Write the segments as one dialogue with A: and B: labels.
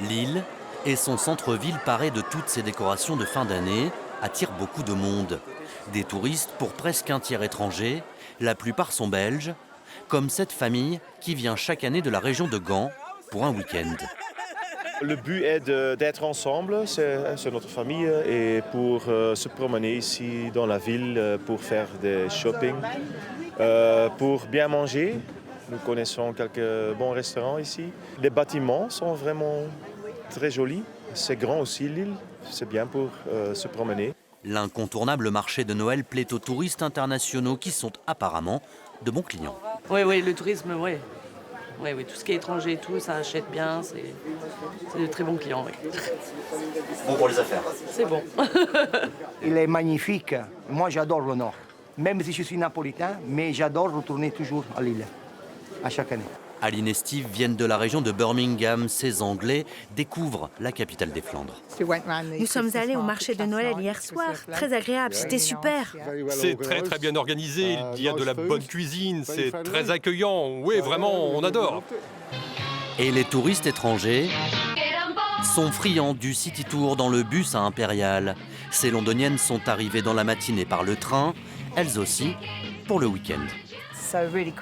A: Lille et son centre-ville paré de toutes ses décorations de fin d'année attirent beaucoup de monde. Des touristes pour presque un tiers étrangers, la plupart sont belges, comme cette famille qui vient chaque année de la région de Gand pour un week-end.
B: Le but est d'être ensemble, c'est notre famille, et pour se promener ici dans la ville, pour faire des shopping, pour bien manger. Nous connaissons quelques bons restaurants ici. Les bâtiments sont vraiment très jolis. C'est grand aussi, Lille. C'est bien pour se promener.
A: L'incontournable marché de Noël plaît aux touristes internationaux qui sont apparemment de bons clients.
C: Oui, le tourisme, oui. Oui, tout ce qui est étranger et tout, ça achète bien, c'est de très bons clients. Oui.
A: Bon pour les affaires.
C: C'est bon.
D: Il est magnifique. Moi, j'adore le Nord. Même si je suis napolitain, mais j'adore retourner toujours à Lille, à chaque année.
A: Aline et Steve viennent de la région de Birmingham. Ces Anglais découvrent la capitale des Flandres.
E: Nous sommes allés au marché de Noël hier soir. Très agréable, c'était super.
F: C'est très bien organisé, il y a de la bonne cuisine, c'est très accueillant. Oui, vraiment, on adore.
A: Et les touristes étrangers sont friands du City Tour dans le bus à Impérial. Ces londoniennes sont arrivées dans la matinée par le train, elles aussi, pour le week-end.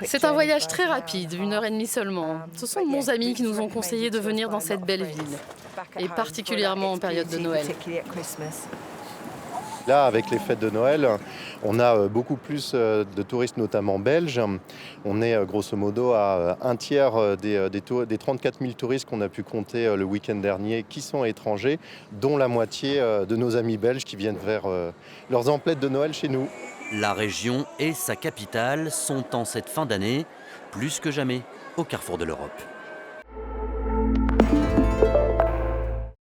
G: C'est un voyage très rapide, 1h30 seulement. Ce sont de bons amis qui nous ont conseillé de venir dans cette belle ville, et particulièrement en période de Noël.
H: Là, avec les fêtes de Noël, on a beaucoup plus de touristes, notamment belges. On est grosso modo à un tiers des 34 000 touristes qu'on a pu compter le week-end dernier qui sont étrangers, dont la moitié de nos amis belges qui viennent faire leurs emplettes de Noël chez nous.
A: La région et sa capitale sont en cette fin d'année plus que jamais au carrefour de l'Europe.